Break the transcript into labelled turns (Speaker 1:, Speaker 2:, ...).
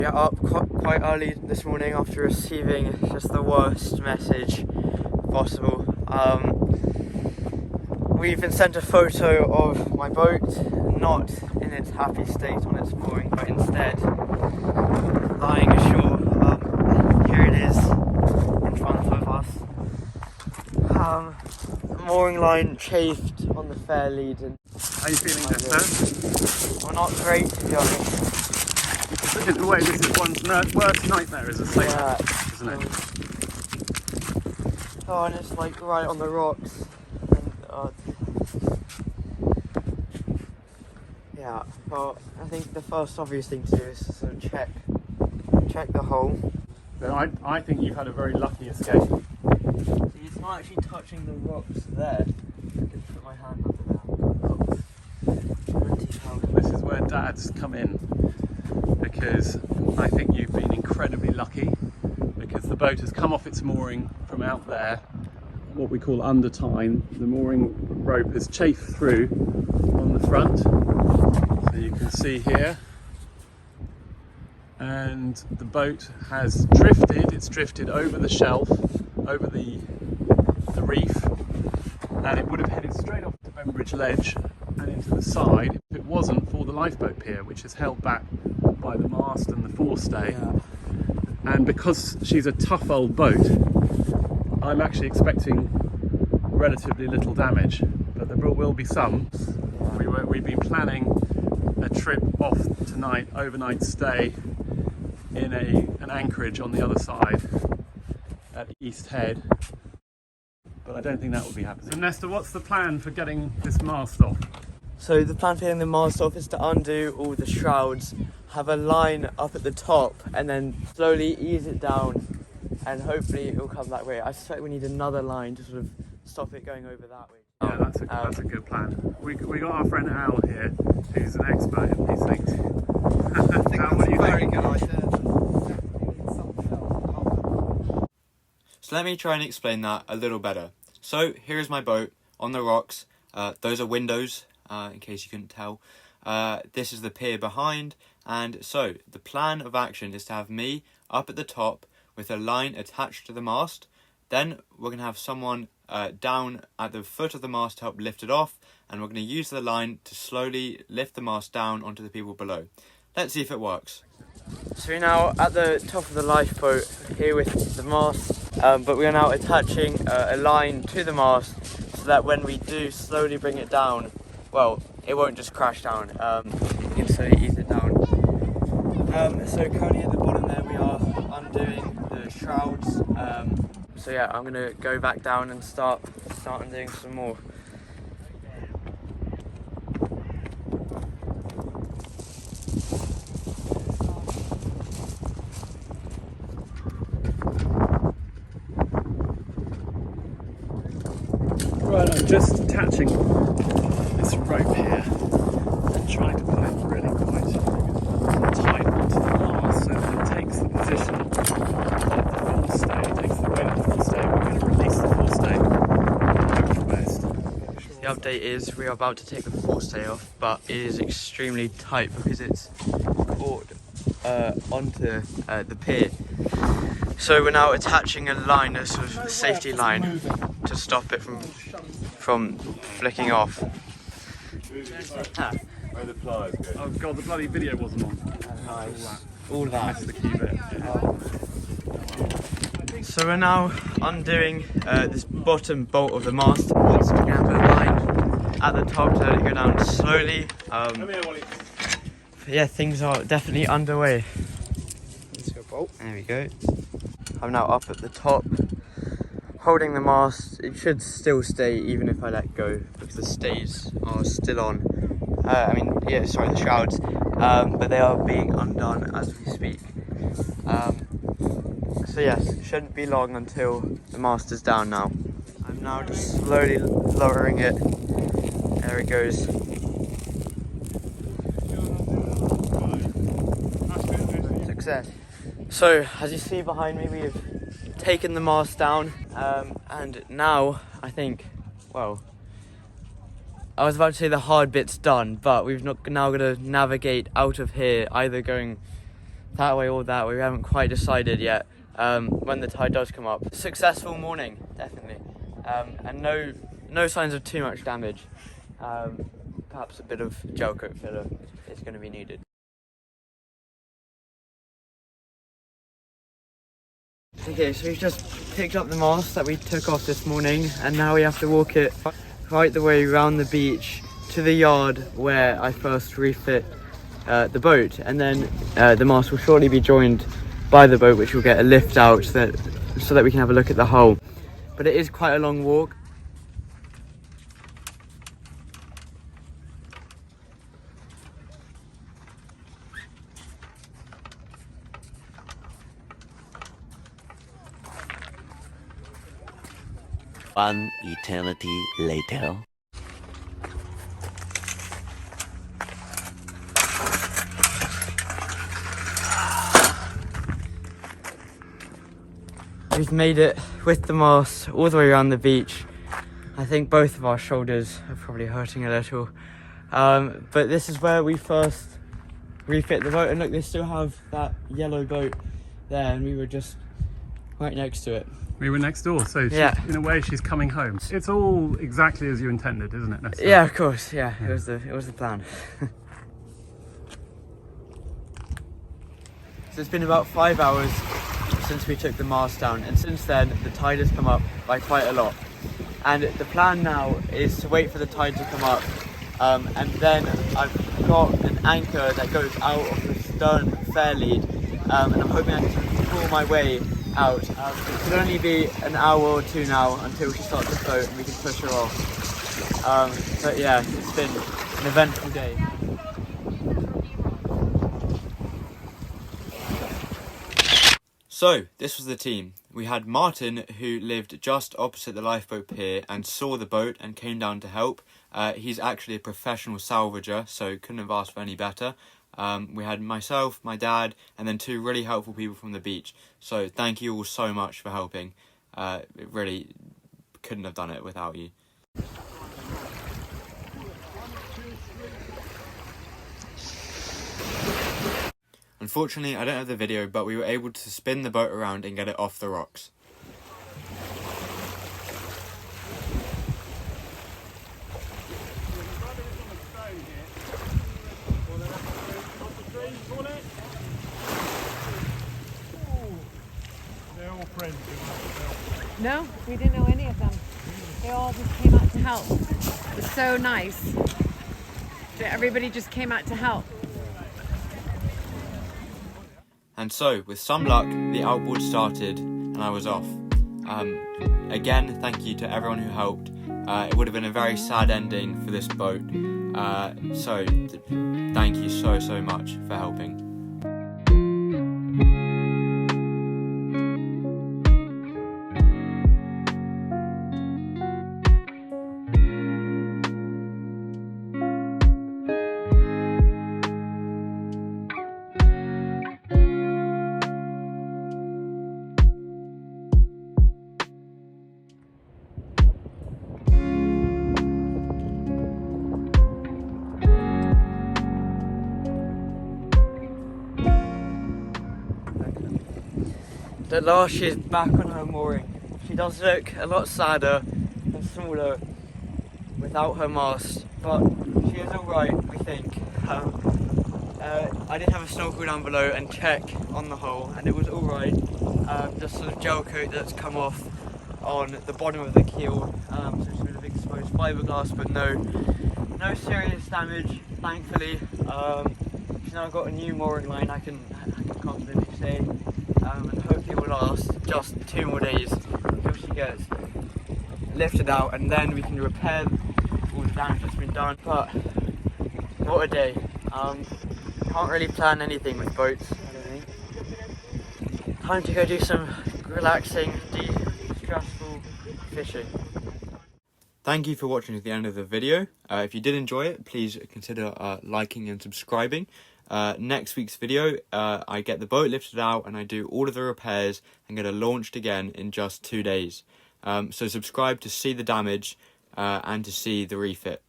Speaker 1: Get up quite early this morning after receiving just the worst message possible. We've been sent a photo of my boat, not in its happy state on its mooring, but instead lying ashore. Here it is in front of us. The mooring line chafed on the fair lead. And
Speaker 2: how are you feeling, Esther?
Speaker 1: well, not great, to be honest.
Speaker 2: Look at the way this is one's worst nightmare as a sailor, isn't it?
Speaker 1: Oh, and it's like right on the rocks. And, yeah, well, I think the first obvious thing to do is to sort of check the hull.
Speaker 2: But I think you've had a very lucky escape.
Speaker 1: See, it's not actually touching the rocks there. I can put my hand under there.
Speaker 2: This is where Dad's come in, because I think you've been incredibly lucky, because the boat has come off its mooring from out there, what we call under tine. The mooring rope has chafed through on the front, so you can see here, and the boat has drifted. It's drifted over the shelf, over the reef, and it would have headed straight off to Bembridge Ledge and into the side if it wasn't for the lifeboat pier, which is held back by the mast and the forestay. And because she's a tough old boat, I'm actually expecting relatively little damage, but there will be some. We've been planning a trip off tonight, overnight stay in an anchorage on the other side at East Head, but I don't think that will be happening. So Nesta, what's the plan for getting this mast off?
Speaker 1: So the plan for getting the mast off is to undo all the shrouds, have a line up at the top, and then slowly ease it down, and hopefully it will come that way. I suspect we need another line to sort of stop it going over that way.
Speaker 2: Yeah, that's a good plan. We got our friend Al here, who's an expert in these things. Al, what do you think?
Speaker 3: Good idea.
Speaker 1: So let me try and explain that a little better. So here's my boat on the rocks. Those are windows, in case you couldn't tell. This is the pier behind, and so the plan of action is to have me up at the top with a line attached to the mast. Then we're going to have someone down at the foot of the mast to help lift it off, and we're going to use the line to slowly lift the mast down onto the people below. Let's see if it works. So we're now at the top of the lifeboat here with the mast, but we are now attaching a line to the mast so that when we do slowly bring it down, well, it won't just crash down. We can slowly ease it down. So currently at the bottom there we are undoing the shrouds. So yeah, I'm gonna go back down and start undoing some more.
Speaker 2: Right, I'm just attaching this rope here and trying to put it really quite tight onto the mast so that it takes the position of the forestay, takes the weight of the forestay. We're going to release the forestay and hope for the best.
Speaker 1: The update is we are about to take the forestay off, but it is extremely tight because it's caught onto the pier. So we're now attaching a line, a sort of safety line, to stop it from flicking off.
Speaker 2: Where the pliers go. Oh god, the bloody video wasn't on.
Speaker 1: Nice. All that.
Speaker 2: That's the key bit.
Speaker 1: So we're now undoing this bottom bolt of the mast. Once we have a line at the top to let it go down slowly. Yeah, things are definitely underway. There we go. I'm now up at the top, holding the mast. It should still stay even if I let go because the stays are still on. The shrouds, but they are being undone as we speak. So yes, it shouldn't be long until the mast is down now. I'm now just slowly lowering it. There it goes. Success. So, as you see behind me, we've taken the mast down, and now I think, well, I was about to say the hard bit's done, but we've now got to navigate out of here, either going that way or that way. We haven't quite decided yet when the tide does come up. Successful morning, definitely, and no signs of too much damage. Perhaps a bit of gel coat filler is going to be needed. Okay, so we've just picked up the mast that we took off this morning, and now we have to walk it right the way around the beach to the yard where I first refit the boat, and then the mast will shortly be joined by the boat, which will get a lift out so that we can have a look at the hull. But it is quite a long walk.
Speaker 3: One eternity later.
Speaker 1: We've made it with the mast all the way around the beach. I think both of our shoulders are probably hurting a little. But this is where we first refit the boat, and look, they still have that yellow boat there, and we were just right next to it.
Speaker 2: We were next door, so
Speaker 1: Yeah.
Speaker 2: in a way she's coming home. It's all exactly as you intended, isn't it?
Speaker 1: Yeah, of course. Yeah, it was the plan. So it's been about 5 hours since we took the mast down, and since then the tide has come up by quite a lot. And the plan now is to wait for the tide to come up, and then I've got an anchor that goes out of the stern fair lead, and I'm hoping I can pull my way out. It could only be an hour or two now until she starts to float and we can push her off. But yeah, it's been an eventful day. So, this was the team. We had Martin, who lived just opposite the lifeboat pier and saw the boat and came down to help. He's actually a professional salvager, so couldn't have asked for any better. We had myself, my dad, and then 2 really helpful people from the beach. So thank you all so much for helping. It really couldn't have done it without you. Unfortunately, I don't have the video, but we were able to spin the boat around and get it off the rocks.
Speaker 4: No, we didn't know any of them. They all just came out to help. It was so nice. Everybody just came out to help.
Speaker 1: And so, with some luck, the outboard started and I was off. Again, thank you to everyone who helped. It would have been a very sad ending for this boat. So, thank you so much for helping. At last she's back on her mooring. She does look a lot sadder and smaller without her mast, but she is alright, we think. I did have a snorkel down below and check on the hull, and it was alright. Just sort of gel coat that's come off on the bottom of the keel, so it's a bit of exposed fiberglass, but no serious damage, thankfully. She's now got a new mooring line, I can confidently say. And hopefully will last just 2 more days until she gets lifted out, and then we can repair all the damage that's been done. But what a day. Can't really plan anything with boats, I don't think. Time to go do some relaxing, de-stressful fishing. Thank you for watching to the end of the video. If you did enjoy it, please consider liking and subscribing. Next week's video, I get the boat lifted out and I do all of the repairs and get it launched again in just 2 days. So subscribe to see the damage and to see the refit.